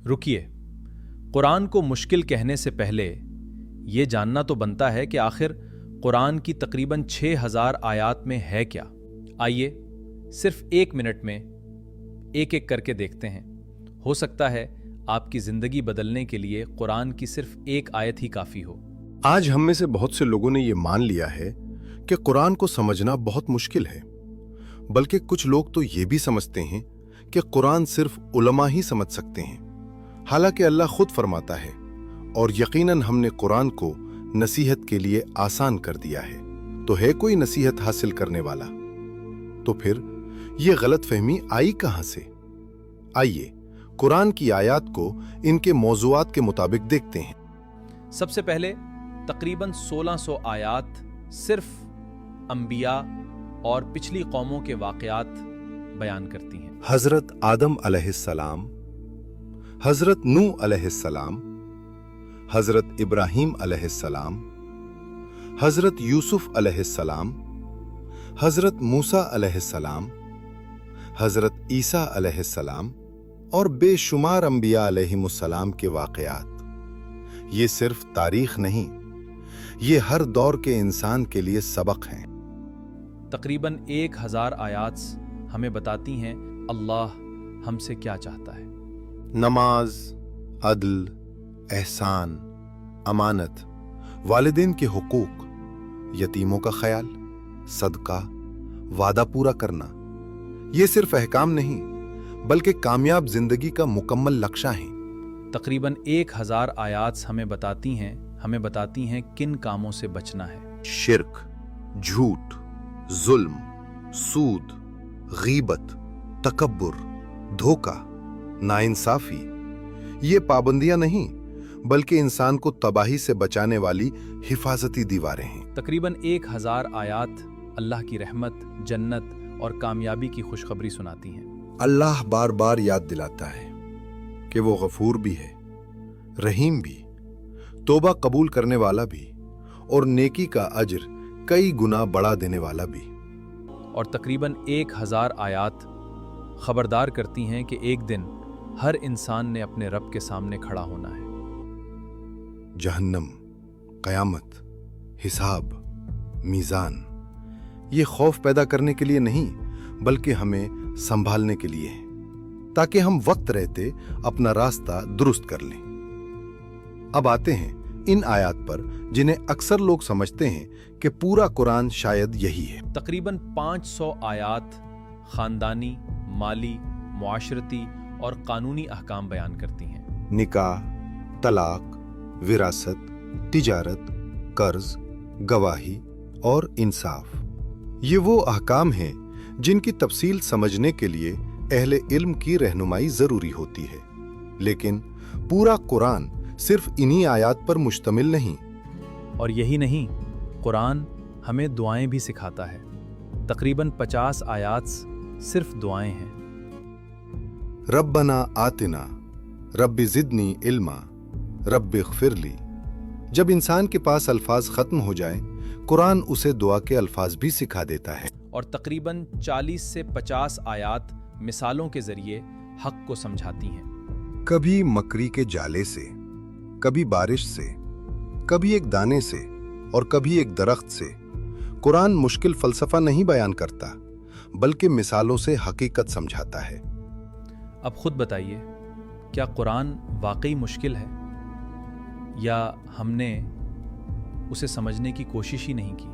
रुकिए, कुरान को मुश्किल कहने से पहले ये जानना तो बनता है कि आखिर कुरान की तकरीबन 6000 आयात में है क्या। आइए सिर्फ 1 मिनट में एक एक करके देखते हैं। हो सकता है आपकी जिंदगी बदलने के लिए कुरान की सिर्फ एक आयत ही काफी हो। आज हम में से बहुत से लोगों ने ये मान लिया है कि कुरान को समझना बहुत मुश्किल है, बल्कि कुछ लोग तो ये भी समझते हैं कि कुरान सिर्फ उलमा ही समझ सकते हैं। हालांकि अल्लाह खुद फरमाता है, और यकीनन हमने कुरान को नसीहत के लिए आसान कर दिया है। तो है कोई नसीहत हासिल करने वाला? तो फिर ये गलतफहमी आई कहां से? आइए कुरान की आयत को इनके मौज़ूआत के मुताबिक देखते हैं। सबसे पहले तकरीबन 1600 आयात सिर्फ अंबिया और पिछली कौमों के वाक़यात बयान करती हैं। हजरत आदम अलैहिस्सलाम, हजरत नूह अलैहिस्सलाम, हजरत इब्राहीम अलैहिस्सलाम, हजरत यूसुफ अलैहिस्सलाम, हजरत मूसा अलैहिस्सलाम, हजरत ईसा अलैहिस्सलाम और बेशुमार अंबिया अलैहिमुस्सलाम के वाक़यात। ये सिर्फ तारीख नहीं, ये हर दौर के इंसान के लिए सबक हैं। तकरीबन 1000 आयात हमें बताती हैं अल्लाह हमसे क्या चाहता है। नमाज, अदल, एहसान, अमानत, वालिदैन के हुकूक, यतीमों का ख्याल, सदका, वादा पूरा करना, ये सिर्फ अहकाम नहीं बल्कि कामयाब जिंदगी का मुकम्मल लक्ष्य है। तकरीबन 1000 आयात हमें बताती हैं किन कामों से बचना है। शिर्क, झूठ, जुल्म, सूद, गीबत, तकब्बुर, धोखा, नाइंसाफी, ये पाबंदियां नहीं बल्कि इंसान को तबाही से बचाने वाली हिफाजती दीवारें हैं। तकरीबन 1000 आयात अल्लाह की रहमत, जन्नत और कामयाबी की खुशखबरी सुनाती हैं। अल्लाह बार बार याद दिलाता है कि वो गफूर भी है, रहीम भी, तौबा कबूल करने वाला भी और नेकी का अज्र कई गुना बढ़ा देने वाला भी। और तकरीबन 1000 आयात खबरदार करती हैं कि एक दिन हर इंसान ने अपने रब के सामने खड़ा होना है। जहन्नम, कयामत, हिसाब, मीज़ान, ये खौफ पैदा करने के लिए नहीं बल्कि हमें संभालने के लिए है, ताकि हम वक्त रहते अपना रास्ता दुरुस्त कर लें। अब आते हैं इन आयात पर जिन्हें अक्सर लोग समझते हैं कि पूरा कुरान शायद यही है। तकरीबन 500 आयात खानदानी, माली, मुआशरती और कानूनी अहकाम बयान करती हैं। निकाह, तलाक, विरासत, तिजारत, कर्ज, गवाही और इंसाफ, ये वो अहकाम हैं जिनकी तफसील समझने के लिए अहले इल्म की रहनुमाई जरूरी होती है। लेकिन पूरा कुरान सिर्फ इन्हीं आयात पर मुश्तमिल नहीं। और यही नहीं, कुरान हमें दुआएं भी सिखाता है। तकरीबन 50 आयात सिर्फ दुआएं हैं। रब्बना आतिना, रब्बी ज़िदनी इल्मा, रब्बी ग़फ़िरली। जब इंसान के पास अल्फाज खत्म हो जाएं, कुरान उसे दुआ के अल्फाज भी सिखा देता है। और तकरीबन 40 से 50 आयात मिसालों के जरिए हक को समझाती हैं। कभी मकड़ी के जाले से, कभी बारिश से, कभी एक दाने से और कभी एक दरख्त से। कुरान मुश्किल फलसफा नहीं बयान करता बल्कि मिसालों से हकीकत समझाता है। अब खुद बताइए, क्या कुरान वाकई मुश्किल है या हमने उसे समझने की कोशिश ही नहीं की?